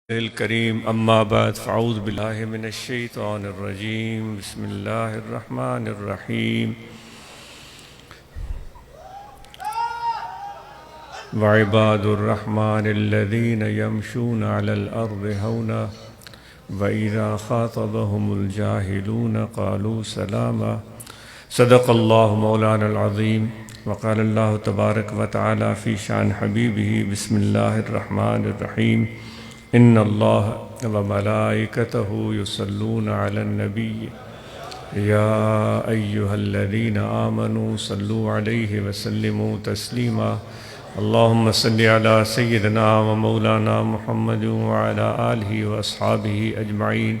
الكريم أما بعد فأعوذ بالله من الشيطان الرجيم بسم الله الرحمن الرحيم وعباد الرحمن الذين يمشون على الأرض هونا وإذا خاطبهم الجاهلون قالوا سلاما صدق الله مولانا العظيم وقال الله تبارك وتعالى في شأن حبيبه بسم الله الرحمن الرحيم إن الله وملائكته يصلون على النبي يا أيها الذين آمنوا صلوا عليه وسلموا تسليما اللهم صل على سيدنا ومولانا محمد وعلى آله وأصحابه أجمعين۔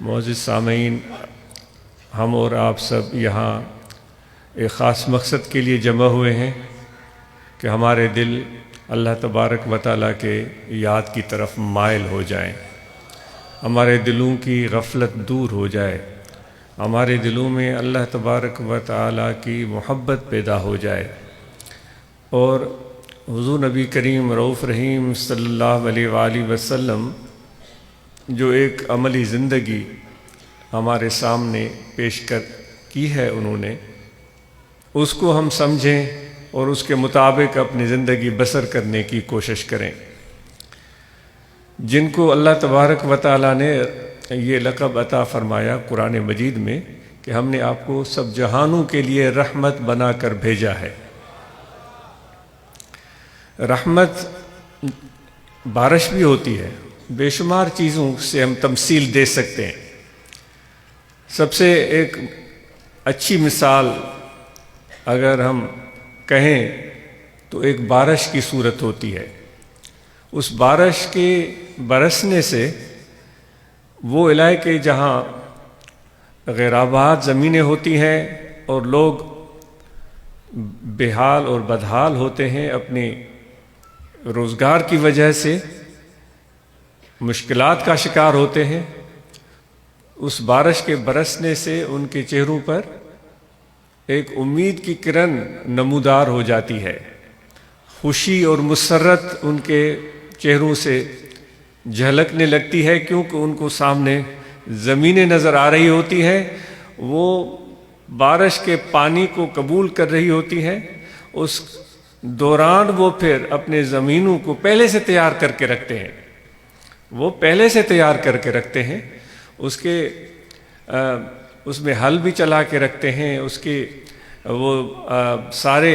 معزز سامعین، ہم اور آپ سب یہاں ایک خاص مقصد کے لیے جمع ہوئے ہیں کہ ہمارے دل اللہ تبارک و تعالیٰ کے یاد کی طرف مائل ہو جائیں، ہمارے دلوں کی غفلت دور ہو جائے، ہمارے دلوں میں اللہ تبارک و تعالیٰ کی محبت پیدا ہو جائے، اور حضور نبی کریم رؤوف رحیم صلی اللہ علیہ وآلہ وسلم جو ایک عملی زندگی ہمارے سامنے پیش کی ہے انہوں نے، اس کو ہم سمجھیں اور اس کے مطابق اپنی زندگی بسر کرنے کی کوشش کریں۔ جن کو اللہ تبارک و تعالیٰ نے یہ لقب عطا فرمایا قرآن مجید میں کہ ہم نے آپ کو سب جہانوں کے لیے رحمت بنا کر بھیجا ہے۔ رحمت بارش بھی ہوتی ہے، بے شمار چیزوں سے ہم تمثیل دے سکتے ہیں۔ سب سے ایک اچھی مثال اگر ہم کہیں تو ایک بارش کی صورت ہوتی ہے۔ اس بارش کے برسنے سے وہ علاقے جہاں غیر آباد زمینیں ہوتی ہیں اور لوگ بے حال اور بدحال ہوتے ہیں، اپنی روزگار کی وجہ سے مشکلات کا شکار ہوتے ہیں، اس بارش کے برسنے سے ان کے چہروں پر ایک امید کی کرن نمودار ہو جاتی ہے، خوشی اور مسرت ان کے چہروں سے جھلکنے لگتی ہے، کیونکہ ان کو سامنے زمینیں نظر آ رہی ہوتی ہیں، وہ بارش کے پانی کو قبول کر رہی ہوتی ہیں۔ اس دوران وہ پھر اپنے زمینوں کو پہلے سے تیار کر کے رکھتے ہیں، وہ پہلے سے تیار کر کے رکھتے ہیں، اس میں حل بھی چلا کے رکھتے ہیں، اس کے وہ سارے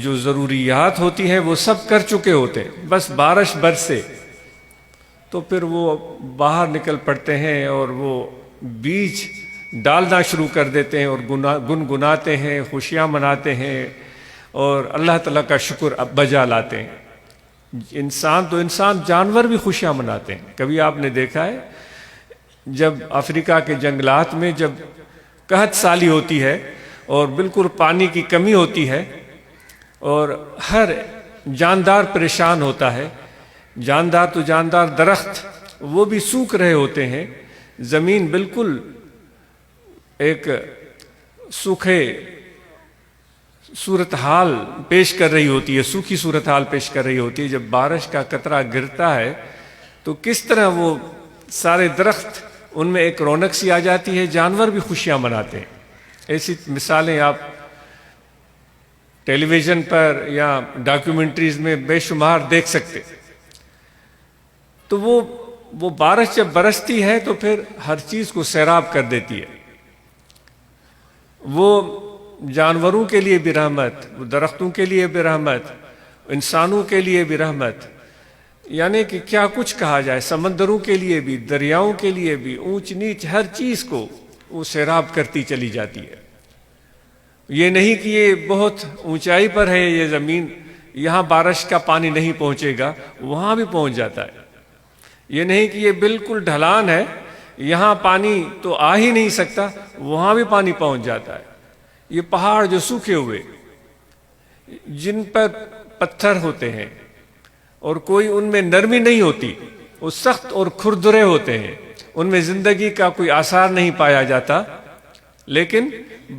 جو ضروریات ہوتی ہیں وہ سب کر چکے ہوتے ہیں، بس بارش برسے تو پھر وہ باہر نکل پڑتے ہیں اور وہ بیج ڈالنا شروع کر دیتے ہیں اور گنگناتے ہیں، خوشیاں مناتے ہیں اور اللہ تعالیٰ کا شکر بجا لاتے ہیں۔ انسان جانور بھی خوشیاں مناتے ہیں۔ کبھی آپ نے دیکھا ہے جب افریقہ کے جنگلات میں جب قحط سالی ہوتی ہے اور بالکل پانی کی کمی ہوتی ہے اور ہر جاندار پریشان ہوتا ہے، جاندار تو جاندار درخت وہ بھی سوکھ رہے ہوتے ہیں، زمین بالکل ایک سوکھے صورتحال پیش کر رہی ہوتی ہے، سوکھی صورتحال پیش کر رہی ہوتی ہے۔ جب بارش کا قطرہ گرتا ہے تو کس طرح وہ سارے درخت ان میں ایک رونق سی آ جاتی ہے، جانور بھی خوشیاں مناتے ہیں۔ ایسی مثالیں آپ ٹیلی ویژن پر یا ڈاکیومنٹریز میں بے شمار دیکھ سکتے۔ تو وہ بارش جب برستی ہے تو پھر ہر چیز کو سیراب کر دیتی ہے۔ وہ جانوروں کے لیے بھی رحمت، وہ درختوں کے لیے بھی رحمت، انسانوں کے لیے بھی رحمت، یعنی کہ کیا کچھ کہا جائے، سمندروں کے لیے بھی، دریاؤں کے لیے بھی، اونچ نیچ ہر چیز کو وہ سیراب کرتی چلی جاتی ہے۔ یہ نہیں کہ یہ بہت اونچائی پر ہے یہ زمین، یہاں بارش کا پانی نہیں پہنچے گا، وہاں بھی پہنچ جاتا ہے۔ یہ نہیں کہ یہ بالکل ڈھلان ہے، یہاں پانی تو آ ہی نہیں سکتا، وہاں بھی پانی پہنچ جاتا ہے۔ یہ پہاڑ جو سوکھے ہوئے جن پر پتھر ہوتے ہیں اور کوئی ان میں نرمی نہیں ہوتی، وہ سخت اور کھردرے ہوتے ہیں، ان میں زندگی کا کوئی آثار نہیں پایا جاتا، لیکن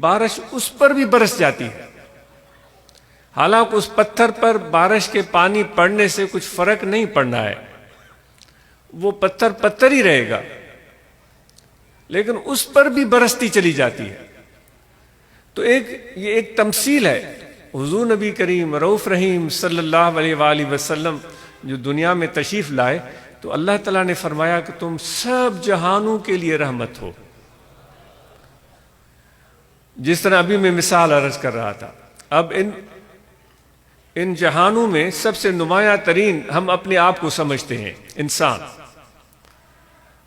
بارش اس پر بھی برس جاتی ہے۔ حالانکہ اس پتھر پر بارش کے پانی پڑنے سے کچھ فرق نہیں پڑنا ہے، وہ پتھر پتھر ہی رہے گا، لیکن اس پر بھی برستی چلی جاتی ہے۔ تو یہ ایک تمثیل ہے۔ حضور نبی کریم رؤوف رحیم صلی اللہ علیہ وآلہ وسلم جو دنیا میں تشریف لائے تو اللہ تعالیٰ نے فرمایا کہ تم سب جہانوں کے لیے رحمت ہو۔ جس طرح ابھی میں مثال عرض کر رہا تھا، اب ان جہانوں میں سب سے نمایاں ترین ہم اپنے آپ کو سمجھتے ہیں، انسان،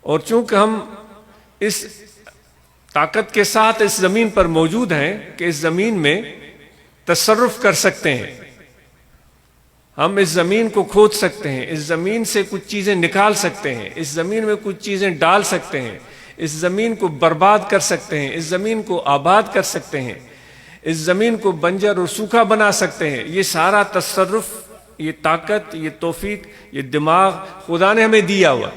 اور چونکہ ہم اس طاقت کے ساتھ اس زمین پر موجود ہیں کہ اس زمین میں تصرف کر سکتے ہیں، ہم اس زمین کو کھود سکتے ہیں، اس زمین سے کچھ چیزیں نکال سکتے ہیں، اس زمین میں کچھ چیزیں ڈال سکتے ہیں، اس زمین کو برباد کر سکتے ہیں، اس زمین کو آباد کر سکتے ہیں، اس زمین کو بنجر اور سوکھا بنا سکتے ہیں۔ یہ سارا تصرف، یہ طاقت، یہ توفیق، یہ دماغ خدا نے ہمیں دیا ہوا۔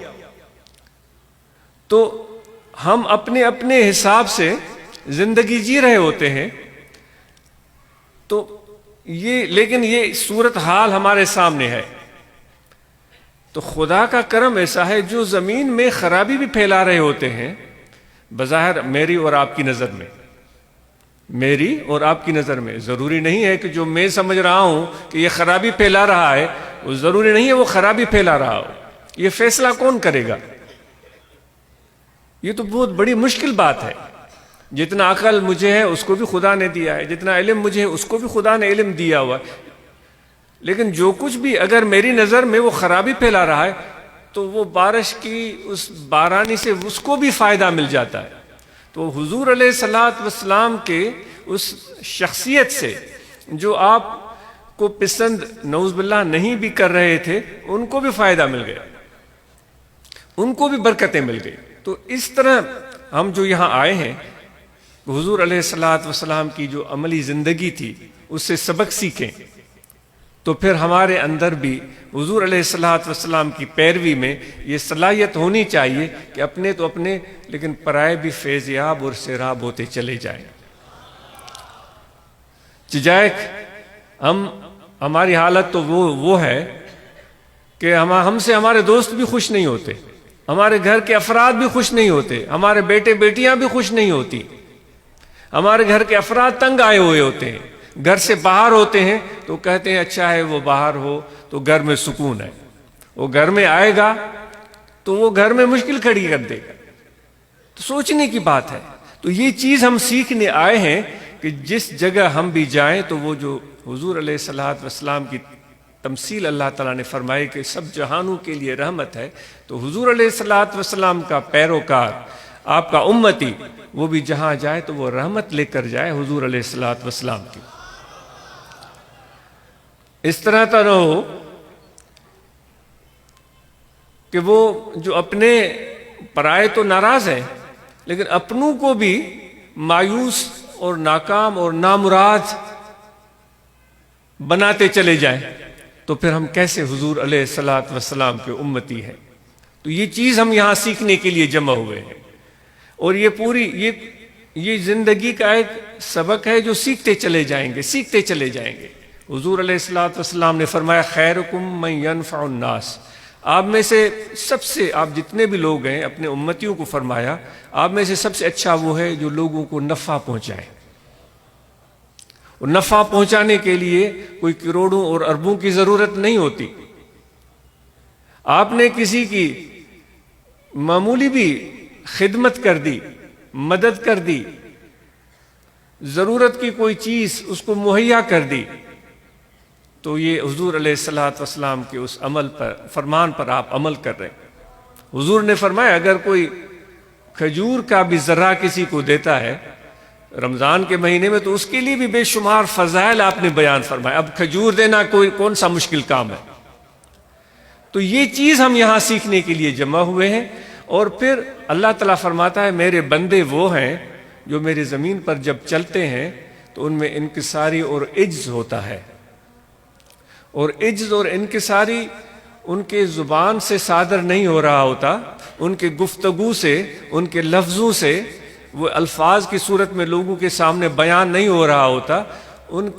تو ہم اپنے اپنے حساب سے زندگی جی رہے ہوتے ہیں، تو لیکن یہ صورتحال ہمارے سامنے ہے۔ تو خدا کا کرم ایسا ہے جو زمین میں خرابی بھی پھیلا رہے ہوتے ہیں، بظاہر میری اور آپ کی نظر میں، میری اور آپ کی نظر میں ضروری نہیں ہے کہ جو میں سمجھ رہا ہوں کہ یہ خرابی پھیلا رہا ہے، وہ ضروری نہیں ہے وہ خرابی پھیلا رہا ہو۔ یہ فیصلہ کون کرے گا؟ یہ تو بہت بڑی مشکل بات ہے۔ جتنا عقل مجھے ہے اس کو بھی خدا نے دیا ہے، جتنا علم مجھے ہے اس کو بھی خدا نے علم دیا ہوا ہے، لیکن جو کچھ بھی اگر میری نظر میں وہ خرابی پھیلا رہا ہے تو وہ بارش کی اس بارانی سے اس کو بھی فائدہ مل جاتا ہے۔ تو حضور علیہ الصلوۃ والسلام کے اس شخصیت سے جو آپ کو پسند نعوذ باللہ نہیں بھی کر رہے تھے، ان کو بھی فائدہ مل گیا، ان کو بھی برکتیں مل گئی۔ تو اس طرح ہم جو یہاں آئے ہیں، حضور علیہ الصلوۃ والسلام کی جو عملی زندگی تھی اس سے سبق سیکھیں، تو پھر ہمارے اندر بھی حضور علیہ الصلوۃ والسلام کی پیروی میں یہ صلاحیت ہونی چاہیے کہ اپنے تو اپنے لیکن پرائے بھی فیض یاب اور سیراب ہوتے چلے جائیں۔ چجائے ہماری حالت تو وہ ہے کہ ہم سے ہمارے دوست بھی خوش نہیں ہوتے، ہمارے گھر کے افراد بھی خوش نہیں ہوتے، ہمارے بیٹے بیٹیاں بھی خوش نہیں ہوتی، ہمارے گھر کے افراد تنگ آئے ہوئے ہوتے ہیں، گھر سے باہر ہوتے ہیں تو کہتے ہیں اچھا ہے وہ باہر ہو تو گھر میں سکون ہے، وہ گھر میں آئے گا تو وہ گھر میں مشکل کھڑی کر دے گا۔ تو سوچنے کی بات ہے۔ تو یہ چیز ہم سیکھنے آئے ہیں کہ جس جگہ ہم بھی جائیں تو وہ جو حضور علیہ الصلوۃ والسلام کی تمثیل اللہ تعالیٰ نے فرمائی کہ سب جہانوں کے لیے رحمت ہے، تو حضور علیہ الصلوۃ والسلام کا پیروکار، آپ کا امتی، وہ بھی جہاں جائے تو وہ رحمت لے کر جائے حضور علیہ الصلوۃ والسلام کی۔ اس طرح تو نہ ہو کہ وہ جو اپنے پرائے تو ناراض ہیں لیکن اپنوں کو بھی مایوس اور ناکام اور نامراد بناتے چلے جائیں، تو پھر ہم کیسے حضور علیہ الصلوۃ والسلام کے امتی ہیں؟ تو یہ چیز ہم یہاں سیکھنے کے لیے جمع ہوئے ہیں، اور یہ پوری یہ زندگی کا ایک سبق ہے جو سیکھتے چلے جائیں گے، سیکھتے چلے جائیں گے۔ حضور علیہ الصلوۃ والسلام نے فرمایا خیرکم من ینفع الناس، آپ میں سے سب سے، آپ جتنے بھی لوگ ہیں اپنے امتیوں کو فرمایا آپ میں سے سب سے اچھا وہ ہے جو لوگوں کو نفع پہنچائے۔ اور نفع پہنچانے کے لیے کوئی کروڑوں اور اربوں کی ضرورت نہیں ہوتی۔ آپ نے کسی کی معمولی بھی خدمت کر دی، مدد کر دی، ضرورت کی کوئی چیز اس کو مہیا کر دی، تو یہ حضور علیہ الصلوۃ والسلام کے اس عمل پر، فرمان پر آپ عمل کر رہے ہیں۔ حضور نے فرمایا اگر کوئی کھجور کا بھی ذرہ کسی کو دیتا ہے رمضان کے مہینے میں تو اس کے لیے بھی بے شمار فضائل آپ نے بیان فرمایا۔ اب کھجور دینا کون سا مشکل کام ہے؟ تو یہ چیز ہم یہاں سیکھنے کے لیے جمع ہوئے ہیں۔ اور پھر اللہ تعالیٰ فرماتا ہے میرے بندے وہ ہیں جو میری زمین پر جب چلتے ہیں تو ان میں انکساری اور عجز ہوتا ہے، اور عجز اور انکساری ان کے زبان سے صادر نہیں ہو رہا ہوتا، ان کے گفتگو سے، ان کے لفظوں سے، وہ الفاظ کی صورت میں لوگوں کے سامنے بیان نہیں ہو رہا ہوتا، ان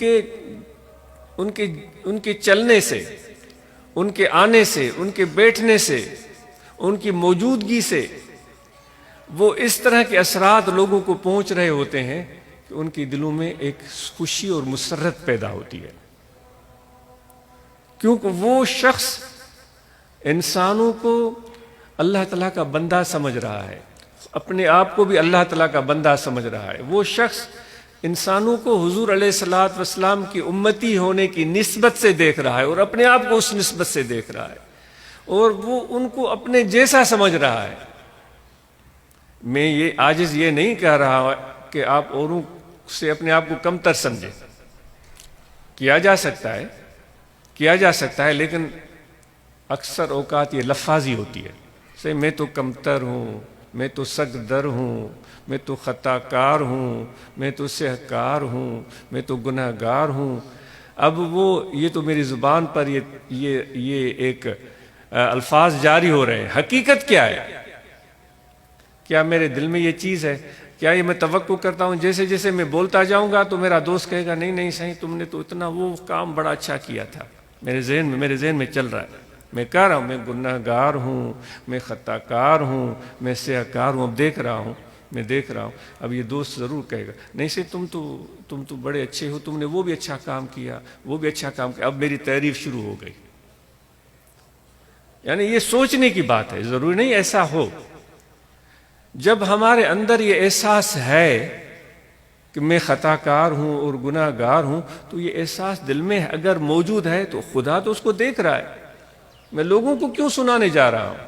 کے چلنے سے، ان کے آنے سے، ان کے بیٹھنے سے، ان کی موجودگی سے وہ اس طرح کے اثرات لوگوں کو پہنچ رہے ہوتے ہیں کہ ان کے دلوں میں ایک خوشی اور مسرت پیدا ہوتی ہے، کیونکہ وہ شخص انسانوں کو اللہ تعالیٰ کا بندہ سمجھ رہا ہے، اپنے آپ کو بھی اللہ تعالیٰ کا بندہ سمجھ رہا ہے۔ وہ شخص انسانوں کو حضور علیہ الصلوۃ والسلام کی امتی ہونے کی نسبت سے دیکھ رہا ہے اور اپنے آپ کو اس نسبت سے دیکھ رہا ہے، اور وہ ان کو اپنے جیسا سمجھ رہا ہے۔ میں یہ عاجز یہ نہیں کہہ رہا کہ آپ اوروں سے اپنے آپ کو کمتر سمجھیں، کیا جا سکتا ہے، لیکن اکثر اوقات یہ لفاظی ہوتی ہے، میں تو کمتر ہوں، میں تو سگ در ہوں، میں تو خطا کار ہوں، میں تو سہکار ہوں، میں تو گناہ گار ہوں۔ اب یہ تو میری زبان پر یہ ایک الفاظ جاری ہو رہے ہیں، حقیقت کیا ہے؟ کیا میرے دل میں یہ چیز ہے؟ کیا یہ میں توقع کرتا ہوں جیسے جیسے میں بولتا جاؤں گا تو میرا دوست کہے گا نہیں صحیح، تم نے تو اتنا وہ کام بڑا اچھا کیا تھا، میرے ذہن میں چل رہا ہے، میں کہہ رہا ہوں میں گناہ گار ہوں، میں خطا کار ہوں، میں سیاکار ہوں، اب دیکھ رہا ہوں۔ اب یہ دوست ضرور کہے گا نہیں سے تم تو بڑے اچھے ہو، تم نے وہ بھی اچھا کام کیا، اب میری تعریف شروع ہو گئی۔ یعنی یہ سوچنے کی بات ہے، ضروری نہیں ایسا ہو۔ جب ہمارے اندر یہ احساس ہے کہ میں خطا کار ہوں اور گناہ گار ہوں، تو یہ احساس دل میں اگر موجود ہے تو خدا تو اس کو دیکھ رہا ہے۔ میں لوگوں کو کیوں سنانے جا رہا ہوں؟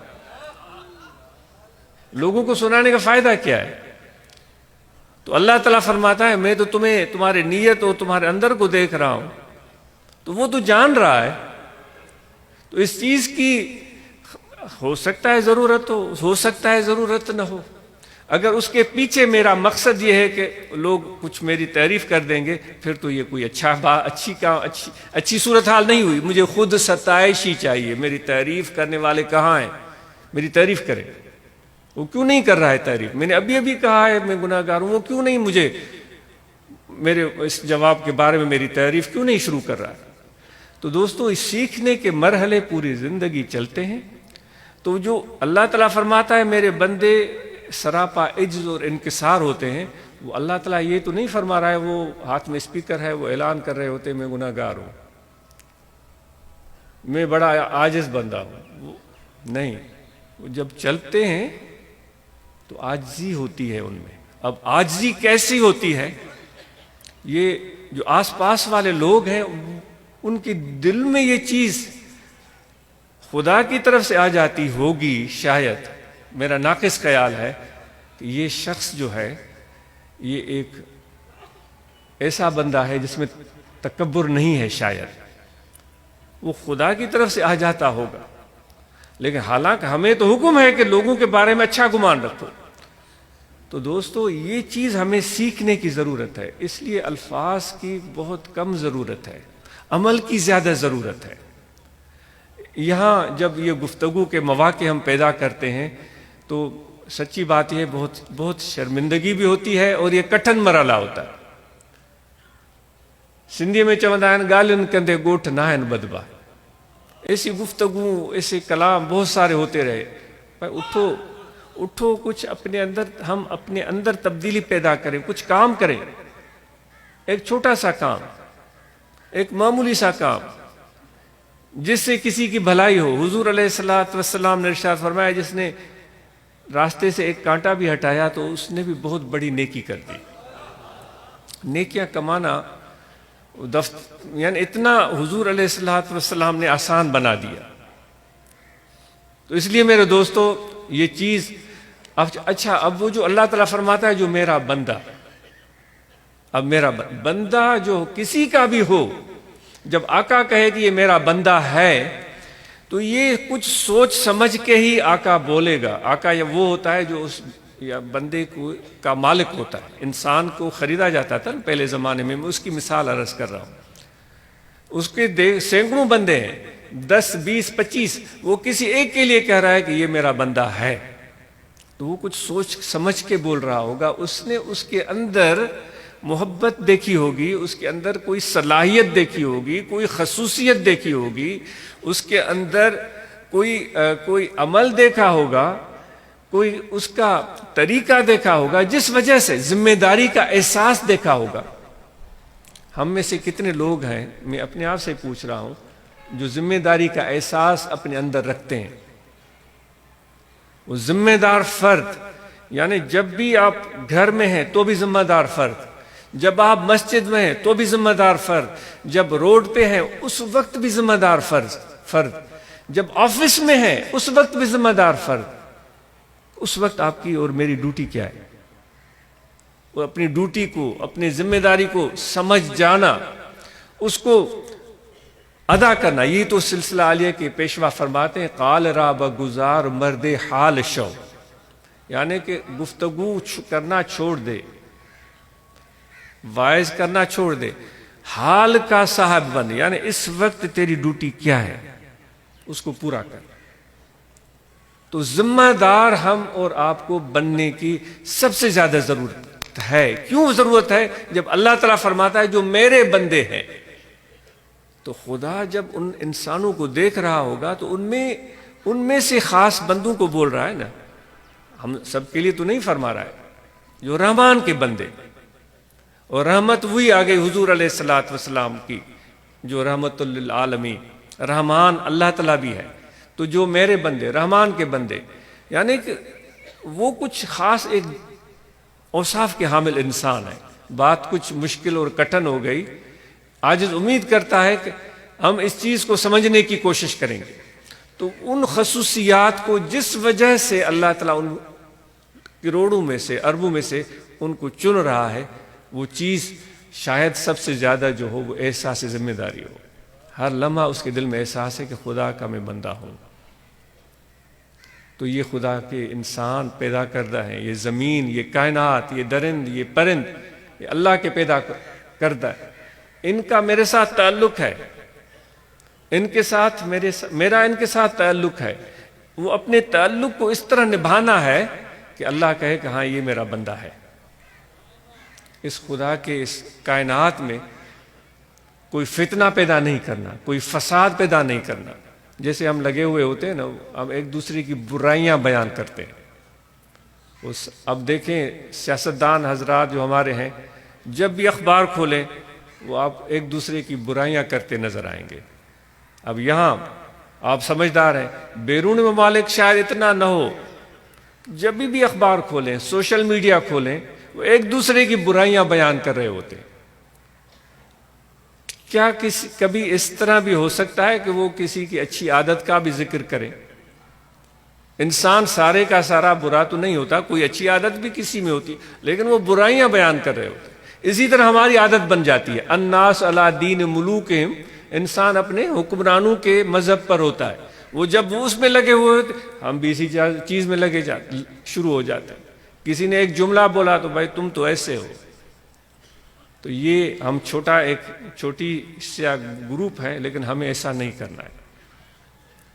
لوگوں کو سنانے کا فائدہ کیا ہے؟ تو اللہ تعالیٰ فرماتا ہے میں تو تمہارے نیت اور تمہارے اندر کو دیکھ رہا ہوں، تو وہ تو جان رہا ہے۔ تو اس چیز کی ہو سکتا ہے ضرورت ہو سکتا ہے ضرورت نہ ہو۔ اگر اس کے پیچھے میرا مقصد یہ ہے کہ لوگ کچھ میری تعریف کر دیں گے، پھر تو یہ کوئی اچھی صورتحال نہیں ہوئی۔ مجھے خود ستائش ہی چاہیے، میری تعریف کرنے والے کہاں ہیں؟ میری تعریف کریں۔ وہ کیوں نہیں کر رہا ہے تعریف؟ میں نے ابھی کہا ہے میں گناہ گار ہوں، وہ کیوں نہیں مجھے میرے اس جواب کے بارے میں میری تعریف کیوں نہیں شروع کر رہا ہے؟ تو دوستو، اس سیکھنے کے مرحلے پوری زندگی چلتے ہیں۔ تو جو اللہ تعالیٰ فرماتا ہے میرے بندے سراپا عجز اور انکسار ہوتے ہیں، وہ اللہ تعالیٰ یہ تو نہیں فرما رہا ہے وہ ہاتھ میں اسپیکر ہے، وہ اعلان کر رہے ہوتے ہیں میں گناہ گار ہوں، میں بڑا عاجز بندہ ہوں۔ وہ نہیں، وہ جب چلتے ہیں تو عاجزی ہوتی ہے ان میں۔ اب عاجزی کیسی ہوتی ہے؟ یہ جو آس پاس والے لوگ ہیں ان کے دل میں یہ چیز خدا کی طرف سے آ جاتی ہوگی، شاید میرا ناقص خیال ہے کہ یہ شخص جو ہے یہ ایک ایسا بندہ ہے جس میں تکبر نہیں ہے، شاید وہ خدا کی طرف سے آ جاتا ہوگا۔ لیکن حالانکہ ہمیں تو حکم ہے کہ لوگوں کے بارے میں اچھا گمان رکھو۔ تو دوستو، یہ چیز ہمیں سیکھنے کی ضرورت ہے، اس لیے الفاظ کی بہت کم ضرورت ہے، عمل کی زیادہ ضرورت ہے۔ یہاں جب یہ گفتگو کے مواقع ہم پیدا کرتے ہیں تو سچی بات یہ بہت شرمندگی بھی ہوتی ہے اور یہ کٹھن مرحلہ ہوتا ہے۔ سندھی میں چوندا آہن گالن کندے گوٹھ ناہن بدبا، ایسی گفتگو ایسے کلام بہت سارے ہوتے رہے۔ اٹھو کچھ ہم اپنے اندر تبدیلی پیدا کریں، کچھ کام کریں، ایک چھوٹا سا کام، ایک معمولی سا کام جس سے کسی کی بھلائی ہو۔ حضور علیہ الصلوۃ والسلام نے ارشاد فرمایا جس نے راستے سے ایک کانٹا بھی ہٹایا تو اس نے بھی بہت بڑی نیکی کر دی۔ نیکیاں کمانا یعنی اتنا حضور علیہ الصلوۃ والسلام نے آسان بنا دیا۔ تو اس لیے میرے دوستو، یہ چیز اچھا، اب وہ جو اللہ تعالیٰ فرماتا ہے جو میرا بندہ، اب میرا بندہ جو کسی کا بھی ہو، جب آقا کہے کہ یہ میرا بندہ ہے تو یہ کچھ سوچ سمجھ کے ہی آقا بولے گا۔ آقا یہ وہ ہوتا ہے جو اس یا بندے کا مالک ہوتا ہے۔ انسان کو خریدا جاتا تھا پہلے زمانے میں اس کی مثال عرض کر رہا ہوں۔ اس کے سینکڑوں بندے ہیں، 10 20 25، وہ کسی ایک کے لیے کہہ رہا ہے کہ یہ میرا بندہ ہے، تو وہ کچھ سوچ سمجھ کے بول رہا ہوگا۔ اس نے اس کے اندر محبت دیکھی ہوگی، اس کے اندر کوئی صلاحیت دیکھی ہوگی، کوئی خصوصیت دیکھی ہوگی، اس کے اندر کوئی عمل دیکھا ہوگا، کوئی اس کا طریقہ دیکھا ہوگا، جس وجہ سے ذمہ داری کا احساس دیکھا ہوگا۔ ہم میں سے کتنے لوگ ہیں، میں اپنے آپ سے پوچھ رہا ہوں، جو ذمہ داری کا احساس اپنے اندر رکھتے ہیں؟ وہ ذمہ دار فرد، یعنی جب بھی آپ گھر میں ہیں تو بھی ذمہ دار فرد، جب آپ مسجد میں ہیں تو بھی ذمہ دار فرد، جب روڈ پہ ہیں اس وقت بھی ذمہ دار فرد، جب آفس میں ہیں اس وقت بھی ذمہ دار فرد۔ اس وقت آپ کی اور میری ڈیوٹی کیا ہے؟ وہ اپنی ڈیوٹی کو، اپنی ذمہ داری کو سمجھ جانا، اس کو ادا کرنا۔ یہ تو سلسلہ عالیہ کے پیشوا فرماتے ہیں، قال را بگزار مرد حال شو، یعنی کہ گفتگو کرنا چھوڑ دے، وائز کرنا چھوڑ دے، حال کا صاحب بن، یعنی اس وقت تیری ڈیوٹی کیا ہے اس کو پورا کر۔ تو ذمہ دار ہم اور آپ کو بننے کی سب سے زیادہ ضرورت ہے۔ کیوں ضرورت ہے؟ جب اللہ تعالیٰ فرماتا ہے جو میرے بندے ہیں، تو خدا جب ان انسانوں کو دیکھ رہا ہوگا تو ان میں سے خاص بندوں کو بول رہا ہے نا، ہم سب کے لیے تو نہیں فرما رہا ہے، جو رحمان کے بندے، اور رحمت وہی آ گئی حضور علیہ الصلوۃ والسلام کی جو رحمت للعالمین، رحمان اللہ تعالیٰ بھی ہے۔ تو جو میرے بندے، رحمان کے بندے، یعنی کہ وہ کچھ خاص ایک اوصاف کے حامل انسان ہے۔ بات کچھ مشکل اور کٹھن ہو گئی، عاجز امید کرتا ہے کہ ہم اس چیز کو سمجھنے کی کوشش کریں گے۔ تو ان خصوصیات کو جس وجہ سے اللہ تعالیٰ ان کروڑوں میں سے، اربوں میں سے ان کو چن رہا ہے، وہ چیز شاید سب سے زیادہ جو ہو وہ احساس ذمہ داری ہو۔ ہر لمحہ اس کے دل میں احساس ہے کہ خدا کا میں بندہ ہوں۔ تو یہ خدا کے انسان پیدا کردہ ہیں، یہ زمین، یہ کائنات، یہ درند، یہ پرند، یہ اللہ کے پیدا کردہ ہے۔ ان کا میرے ساتھ تعلق ہے، ان کے ساتھ میرا ان کے ساتھ تعلق ہے۔ وہ اپنے تعلق کو اس طرح نبھانا ہے کہ اللہ کہے کہ ہاں یہ میرا بندہ ہے۔ اس خدا کے اس کائنات میں کوئی فتنہ پیدا نہیں کرنا، کوئی فساد پیدا نہیں کرنا۔ جیسے ہم لگے ہوئے ہوتے ہیں نا، ہم ایک دوسرے کی برائیاں بیان کرتے ہیں۔ اب دیکھیں سیاستدان حضرات جو ہمارے ہیں، جب بھی اخبار کھولیں وہ آپ ایک دوسرے کی برائیاں کرتے نظر آئیں گے۔ اب یہاں آپ سمجھدار ہیں، بیرون ممالک شاید اتنا نہ ہو، جب بھی اخبار کھولیں، سوشل میڈیا کھولیں، وہ ایک دوسرے کی برائیاں بیان کر رہے ہوتے ہیں۔ کیا کبھی اس طرح بھی ہو سکتا ہے کہ وہ کسی کی اچھی عادت کا بھی ذکر کریں؟ انسان سارے کا سارا برا تو نہیں ہوتا، کوئی اچھی عادت بھی کسی میں ہوتی، لیکن وہ برائیاں بیان کر رہے ہوتے ہیں۔ اسی طرح ہماری عادت بن جاتی ہے، الناس علی دین ملوکہم، انسان اپنے حکمرانوں کے مذہب پر ہوتا ہے۔ وہ جب وہ اس میں لگے ہوئے ہوتے، ہم بھی اسی چیز میں لگے شروع ہو جاتے ہیں۔ کسی نے ایک جملہ بولا تو بھائی تم تو ایسے ہو۔ تو یہ ہم چھوٹی سا گروپ ہے، لیکن ہمیں ایسا نہیں کرنا ہے،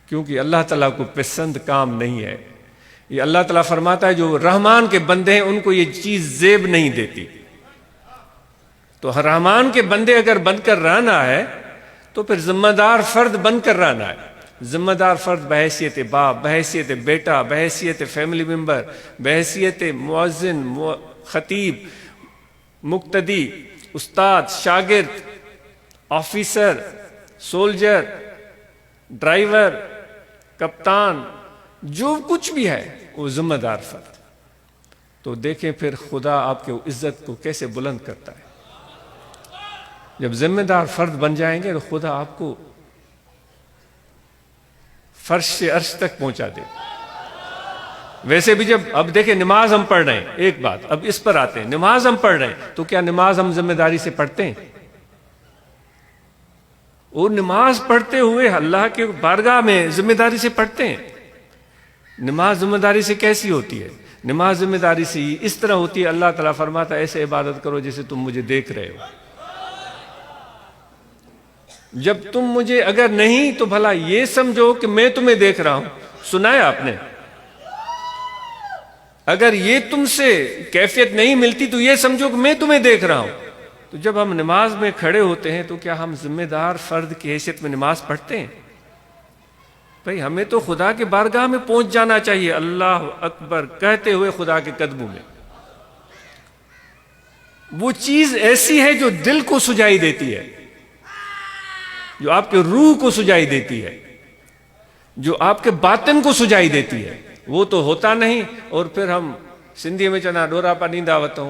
کیونکہ اللہ تعالیٰ کو پسند کام نہیں ہے۔ یہ اللہ تعالیٰ فرماتا ہے جو رحمان کے بندے ہیں ان کو یہ چیز زیب نہیں دیتی۔ تو رحمان کے بندے اگر بن کر رہنا ہے تو پھر ذمہ دار فرد بن کر رہنا ہے۔ ذمہ دار فرد بحیثیت باپ، بحیثیت بیٹا، بحیثیت فیملی ممبر، بحیثیت مؤذن، خطیب، مقتدی، استاد، شاگرد، آفیسر، سولجر، ڈرائیور، کپتان، جو کچھ بھی ہے وہ ذمہ دار فرد۔ تو دیکھیں پھر خدا آپ کے عزت کو کیسے بلند کرتا ہے۔ جب ذمہ دار فرد بن جائیں گے تو خدا آپ کو فرش سے عرش تک پہنچا دے۔ ویسے بھی جب اب دیکھیں نماز ہم پڑھ رہے ہیں، ایک بات اب اس پر آتے ہیں، نماز ہم پڑھ رہے ہیں تو کیا نماز ہم ذمہ داری سے پڑھتے ہیں؟ اور نماز پڑھتے ہوئے اللہ کے بارگاہ میں ذمہ داری سے پڑھتے ہیں۔ نماز ذمہ داری سے کیسی ہوتی ہے؟ نماز ذمہ داری سے اس طرح ہوتی ہے، اللہ تعالیٰ فرماتا ہے ایسے عبادت کرو جیسے تم مجھے دیکھ رہے ہو۔ جب تم مجھے اگر نہیں تو بھلا یہ سمجھو کہ میں تمہیں دیکھ رہا ہوں۔ سنا ہے آپ نے؟ اگر یہ تم سے کیفیت نہیں ملتی تو یہ سمجھو کہ میں تمہیں دیکھ رہا ہوں۔ تو جب ہم نماز میں کھڑے ہوتے ہیں تو کیا ہم ذمہ دار فرد کی حیثیت میں نماز پڑھتے ہیں؟ بھئی ہمیں تو خدا کے بارگاہ میں پہنچ جانا چاہیے اللہ اکبر کہتے ہوئے خدا کے قدموں میں. وہ چیز ایسی ہے جو دل کو سجائی دیتی ہے، جو آپ کے روح کو سجائی دیتی ہے، جو آپ کے باطن کو سجائی دیتی ہے. وہ تو ہوتا نہیں. اور پھر ہم سندھی میں چنا ڈورا پا ڈیندا وتوں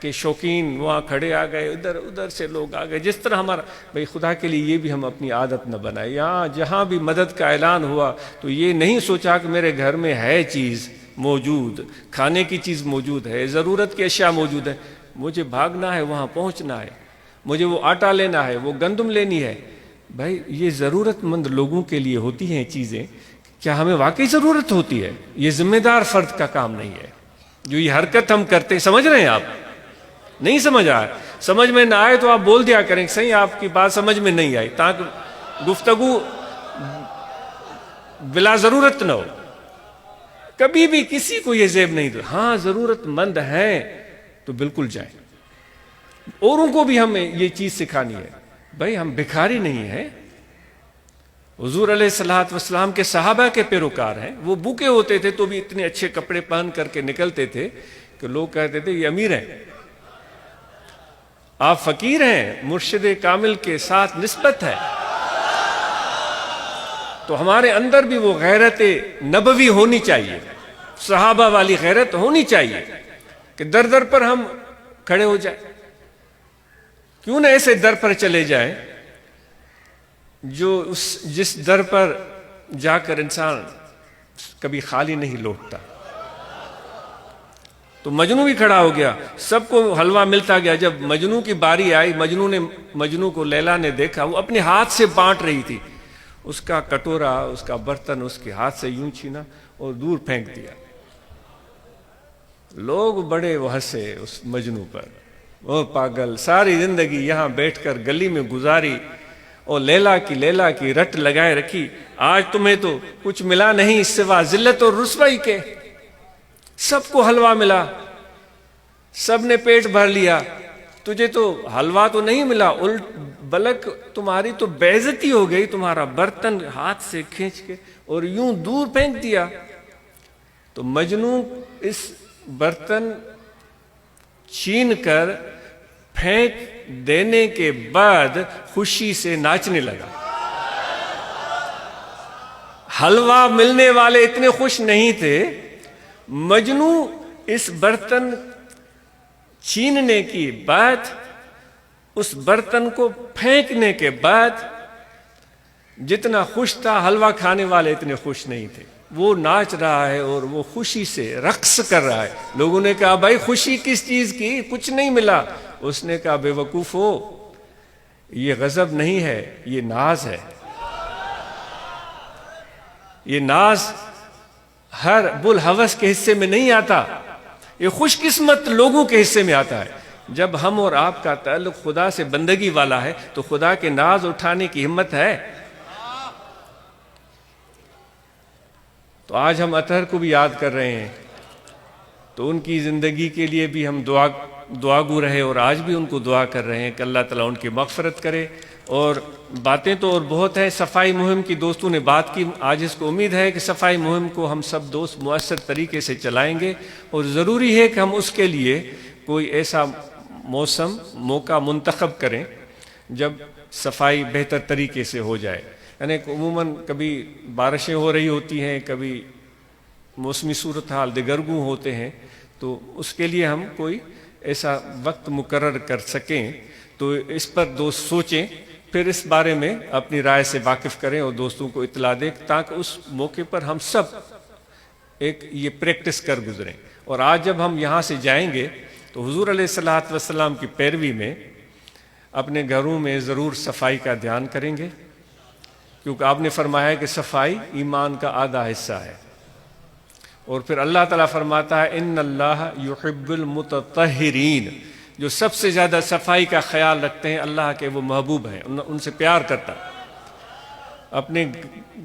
کے شوقین وہاں کھڑے آ گئے، ادھر ادھر سے لوگ آ گئے، جس طرح ہمارا بھائی خدا کے لیے یہ بھی ہم اپنی عادت نہ بنائیں۔ یہاں جہاں بھی مدد کا اعلان ہوا تو یہ نہیں سوچا کہ میرے گھر میں ہے چیز موجود، کھانے کی چیز موجود ہے، ضرورت کی اشیاء موجود ہے، مجھے بھاگنا ہے، وہاں پہنچنا ہے، مجھے وہ آٹا لینا ہے، وہ گندم لینی ہے۔ بھائی یہ ضرورت مند لوگوں کے لیے ہوتی ہیں چیزیں، کیا ہمیں واقعی ضرورت ہوتی ہے؟ یہ ذمہ دار فرد کا کام نہیں ہے۔ جو یہ حرکت ہم کرتے ہیں، سمجھ رہے ہیں آپ؟ نہیں سمجھ آئے؟ سمجھ میں نہ آئے تو آپ بول دیا کریں صحیح آپ کی بات سمجھ میں نہیں آئی، تاکہ گفتگو بلا ضرورت نہ ہو۔ کبھی بھی کسی کو یہ زیب نہیں دو، ہاں ضرورت مند ہیں تو بالکل جائیں، اوروں کو بھی ہمیں یہ چیز سکھانی ہے۔ بھائی ہم بھکاری نہیں ہیں، حضور علیہ الصلوۃ والسلام کے صحابہ کے پیروکار ہیں، وہ بھوکے ہوتے تھے تو بھی اتنے اچھے کپڑے پہن کر کے نکلتے تھے کہ لوگ کہتے تھے یہ امیر ہیں، آپ فقیر ہیں، مرشد کامل کے ساتھ نسبت ہے۔ تو ہمارے اندر بھی وہ غیرت نبوی ہونی چاہیے، صحابہ والی غیرت ہونی چاہیے کہ در در پر ہم کھڑے ہو جائیں۔ کیوں نہ ایسے در پر چلے جائیں جو جس در پر جا کر انسان کبھی خالی نہیں لوٹتا۔ تو مجنو بھی کھڑا ہو گیا، سب کو حلوہ ملتا گیا۔ جب مجنو کی باری آئی، مجنو کو لیلا نے دیکھا، وہ اپنے ہاتھ سے بانٹ رہی تھی، اس کا کٹورا، اس کا برتن اس کے ہاتھ سے یوں چھینا اور دور پھینک دیا۔ لوگ بڑے وہ ہنسے اس مجنو پر، وہ پاگل ساری زندگی یہاں بیٹھ کر گلی میں گزاری اور لیلا کی رٹ لگائے رکھی، آج تمہیں تو کچھ ملا نہیں سوا ذلت اور رسوائی کے۔ سب کو حلوہ ملا، سب نے پیٹ بھر لیا، تجھے تو حلوہ تو نہیں ملا، بلک تمہاری تو بے عزتی ہو گئی، تمہارا برتن ہاتھ سے کھینچ کے اور یوں دور پھینک دیا۔ تو مجنون اس برتن چھین کر پھینک دینے کے بعد خوشی سے ناچنے لگا۔ حلوہ ملنے والے اتنے خوش نہیں تھے، مجنو اس برتن چھیننے کی بعد، اس برتن کو پھینکنے کے بعد جتنا خوش تھا، حلوہ کھانے والے اتنے خوش نہیں تھے۔ وہ ناچ رہا ہے اور وہ خوشی سے رقص کر رہا ہے۔ لوگوں نے کہا بھائی خوشی کس چیز کی، کچھ نہیں ملا۔ اس نے کہا بے وقوف ہو، یہ غضب نہیں ہے، یہ ناز ہے۔ یہ ناز ہر بلحوث کے حصے میں نہیں آتا، یہ خوش قسمت لوگوں کے حصے میں آتا ہے۔ جب ہم اور آپ کا تعلق خدا سے بندگی والا ہے تو خدا کے ناز اٹھانے کی ہمت ہے۔ تو آج ہم اطہر کو بھی یاد کر رہے ہیں، تو ان کی زندگی کے لیے بھی ہم دعا گو رہے، اور آج بھی ان کو دعا کر رہے ہیں کہ اللہ تعالیٰ ان کی مغفرت کرے۔ اور باتیں تو اور بہت ہیں، صفائی مہم کی دوستوں نے بات کی، آج اس کو امید ہے کہ صفائی مہم کو ہم سب دوست مؤثر طریقے سے چلائیں گے، اور ضروری ہے کہ ہم اس کے لیے کوئی ایسا موقع منتخب کریں جب صفائی بہتر طریقے سے ہو جائے۔ یعنی عموماً کبھی بارشیں ہو رہی ہوتی ہیں، کبھی موسمی صورتحال دگرگوں ہوتے ہیں، تو اس کے لیے ہم کوئی ایسا وقت مقرر کر سکیں، تو اس پر دوست سوچیں، پھر اس بارے میں اپنی رائے سے واقف کریں اور دوستوں کو اطلاع دیں، تاکہ اس موقع پر ہم سب ایک یہ پریکٹس کر گزریں۔ اور آج جب ہم یہاں سے جائیں گے تو حضور علیہ الصلوۃ والسلام کی پیروی میں اپنے گھروں میں ضرور صفائی کا دھیان کریں گے، کیونکہ آپ نے فرمایا کہ صفائی ایمان کا آدھا حصہ ہے۔ اور پھر اللہ تعالیٰ فرماتا ہے ان اللہ یحب المتطہرین، جو سب سے زیادہ صفائی کا خیال رکھتے ہیں اللہ کے وہ محبوب ہیں، ان سے پیار کرتا ہے۔ اپنے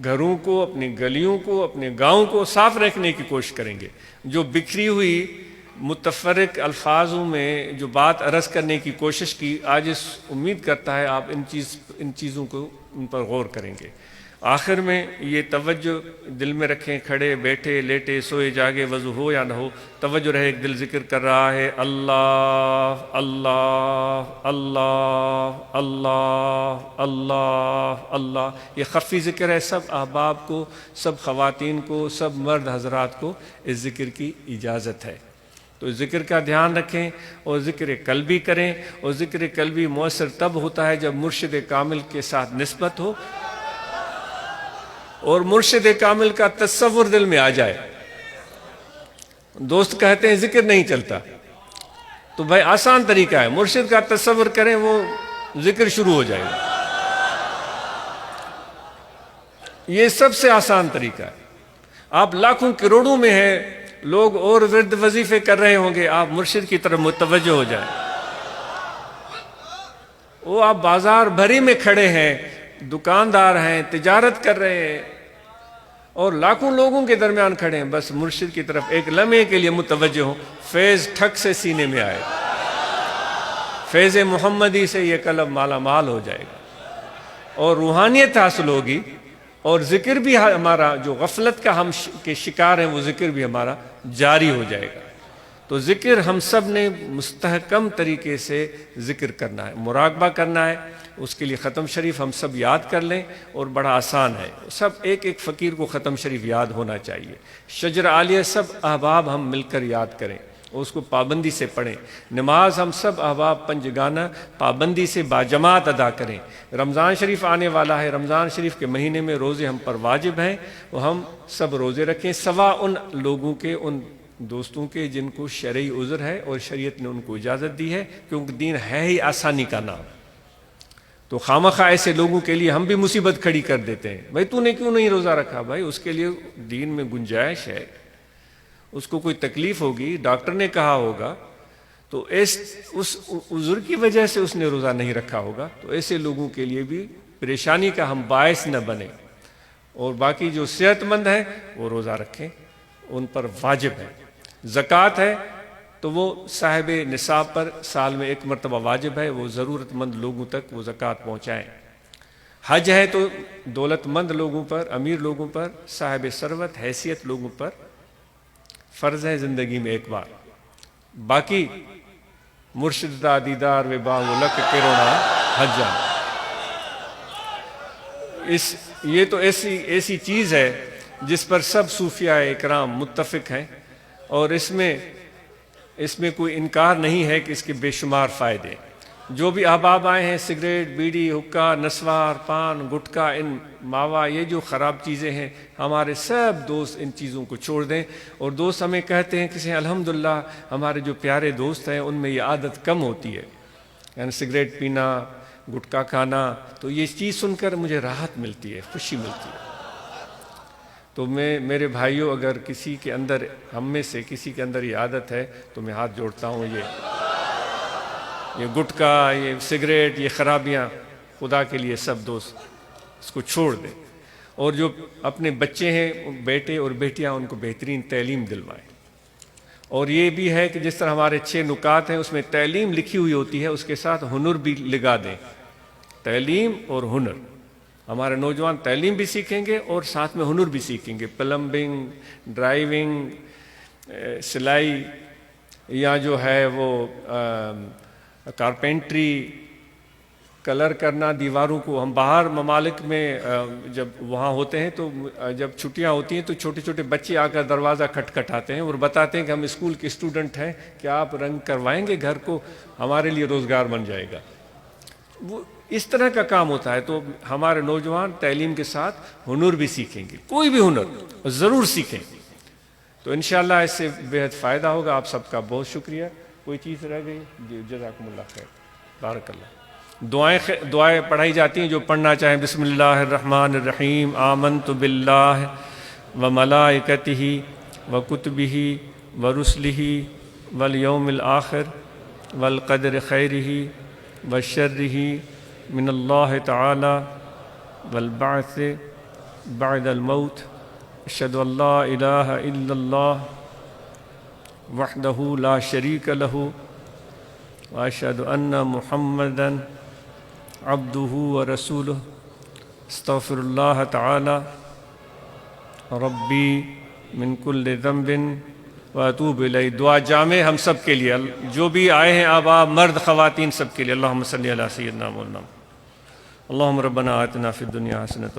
گھروں کو، اپنی گلیوں کو، اپنے گاؤں کو صاف رکھنے کی کوشش کریں گے۔ جو بکھری ہوئی متفرق الفاظوں میں جو بات عرض کرنے کی کوشش کی، آج اس امید کرتا ہے آپ ان چیزوں کو ان پر غور کریں گے۔ آخر میں یہ توجہ دل میں رکھیں، کھڑے بیٹھے لیٹے سوئے جاگے وضو ہو یا نہ ہو، توجہ رہے، ایک دل ذکر کر رہا ہے اللہ اللہ اللہ اللہ اللہ اللہ۔ یہ خفی ذکر ہے، سب احباب کو، سب خواتین کو، سب مرد حضرات کو اس ذکر کی اجازت ہے۔ تو ذکر کا دھیان رکھیں اور ذکر قلبی کریں، اور ذکر قلبی مؤثر تب ہوتا ہے جب مرشد کامل کے ساتھ نسبت ہو اور مرشد کامل کا تصور دل میں آ جائے۔ دوست کہتے ہیں ذکر نہیں چلتا، تو بھائی آسان طریقہ ہے، مرشد کا تصور کریں، وہ ذکر شروع ہو جائے گا۔ یہ سب سے آسان طریقہ ہے۔ آپ لاکھوں کروڑوں میں ہیں، لوگ اور ورد وظیفے کر رہے ہوں گے، آپ مرشد کی طرف متوجہ ہو جائیں۔ وہ آپ بازار بھری میں کھڑے ہیں، دکاندار ہیں، تجارت کر رہے ہیں، اور لاکھوں لوگوں کے درمیان کھڑے ہیں، بس مرشد کی طرف ایک لمحے کے لیے متوجہ ہوں، فیض ٹھک سے سینے میں آئے، فیض محمدی سے یہ قلب مالا مال ہو جائے گا اور روحانیت حاصل ہوگی، اور ذکر بھی ہمارا جو غفلت کا ہم کے شکار ہیں وہ ذکر بھی ہمارا جاری ہو جائے گا۔ تو ذکر ہم سب نے مستحکم طریقے سے ذکر کرنا ہے، مراقبہ کرنا ہے۔ اس کے لیے ختم شریف ہم سب یاد کر لیں، اور بڑا آسان ہے، سب ایک ایک فقیر کو ختم شریف یاد ہونا چاہیے۔ شجر عالیہ سب احباب ہم مل کر یاد کریں اور اس کو پابندی سے پڑھیں۔ نماز ہم سب احباب پنجگانہ پابندی سے باجماعت ادا کریں۔ رمضان شریف آنے والا ہے، رمضان شریف کے مہینے میں روزے ہم پر واجب ہیں، وہ ہم سب روزے رکھیں، سوا ان لوگوں کے، ان دوستوں کے جن کو شرعی عذر ہے اور شریعت نے ان کو اجازت دی ہے، کیونکہ دین ہے ہی آسانی کا نام۔ تو خامخواہ ایسے لوگوں کے لیے ہم بھی مصیبت کھڑی کر دیتے ہیں، بھائی تو نے کیوں نہیں روزہ رکھا؟ بھائی اس کے لیے دین میں گنجائش ہے، اس کو کوئی تکلیف ہوگی، ڈاکٹر نے کہا ہوگا، تو اس عذر کی وجہ سے اس نے روزہ نہیں رکھا ہوگا۔ تو ایسے لوگوں کے لیے بھی پریشانی کا ہم باعث نہ بنیں، اور باقی جو صحت مند ہیں وہ روزہ رکھیں، ان پر واجب ہے۔ زکوٰۃ ہے تو وہ صاحب نصاب پر سال میں ایک مرتبہ واجب ہے، وہ ضرورت مند لوگوں تک وہ زکوٰۃ پہنچائیں۔ حج ہے تو دولت مند لوگوں پر، امیر لوگوں پر، صاحب ثروت حیثیت لوگوں پر فرض ہے زندگی میں ایک بار۔ باقی مرشد دا دیدار و بانگ لک کرونا حجا، یہ تو ایسی چیز ہے جس پر سب صوفیاء اکرام متفق ہیں، اور اس میں کوئی انکار نہیں ہے کہ اس کے بے شمار فائدے۔ جو بھی احباب آئے ہیں، سگریٹ، بیڑی، حقہ، نسوار، پان، گٹکا، ان ماوا، یہ جو خراب چیزیں ہیں، ہمارے سب دوست ان چیزوں کو چھوڑ دیں۔ اور دوست ہمیں کہتے ہیں کہ الحمدللہ ہمارے جو پیارے دوست ہیں ان میں یہ عادت کم ہوتی ہے، یعنی سگریٹ پینا، گٹکا کھانا، تو یہ چیز سن کر مجھے راحت ملتی ہے، خوشی ملتی ہے۔ تو میرے بھائیوں، اگر کسی کے اندر، ہم میں سے کسی کے اندر یہ عادت ہے تو میں ہاتھ جوڑتا ہوں، یہ گٹکا، یہ سگریٹ، یہ خرابیاں، خدا کے لیے سب دوست اس کو چھوڑ دیں، اور جو اپنے بچے ہیں، بیٹے اور بیٹیاں، ان کو بہترین تعلیم دلوائیں۔ اور یہ بھی ہے کہ جس طرح ہمارے 6 نکات ہیں اس میں تعلیم لکھی ہوئی ہوتی ہے، اس کے ساتھ ہنر بھی لگا دیں، تعلیم اور ہنر۔ ہمارے نوجوان تعلیم بھی سیکھیں گے اور ساتھ میں ہنر بھی سیکھیں گے، پلمبنگ، ڈرائیونگ، سلائی، یا جو ہے وہ کارپینٹری، کلر کرنا دیواروں کو۔ ہم باہر ممالک میں جب وہاں ہوتے ہیں تو جب چھٹیاں ہوتی ہیں تو چھوٹے چھوٹے بچے آ کر دروازہ کھٹکھٹاتے ہیں اور بتاتے ہیں کہ ہم اسکول کے اسٹوڈنٹ ہیں، کیا آپ رنگ کروائیں گے گھر کو؟ ہمارے لیے روزگار بن جائے گا۔ وہ اس طرح کا کام ہوتا ہے۔ تو ہمارے نوجوان تعلیم کے ساتھ ہنر بھی سیکھیں گے، کوئی بھی ہنر ضرور سیکھیں، تو انشاءاللہ اس سے بے حد فائدہ ہوگا۔ آپ سب کا بہت شکریہ۔ کوئی چیز رہ گئی؟ جی، جزاکم اللہ خیر، بارک اللہ۔ دعائیں پڑھائی جاتی ہیں، جو پڑھنا چاہیں۔ بسم اللہ الرحمن الرحیم، آمنت باللہ وملائکتہ وکتبہ ورسلہ والیوم الآخر والقدر خیرہ وشرہ من اللہ تعالی والبعث بعد الموت، اشہد ان لا الہ الا اللہ وحدہ لا شریک لہ واشہد ان محمدا عبدہ ورسولہ، استغفر اللہ تعالی ربی من کل ذنب واتوب الیہ۔ دعا جامع ہم سب کے لیے، جو بھی آئے ہیں آباء، مرد، خواتین، سب کے لیے۔ اللہم صلی علی سیدنا مولانا، اللہم ربنا آتنا فی الدنیا حسنۃ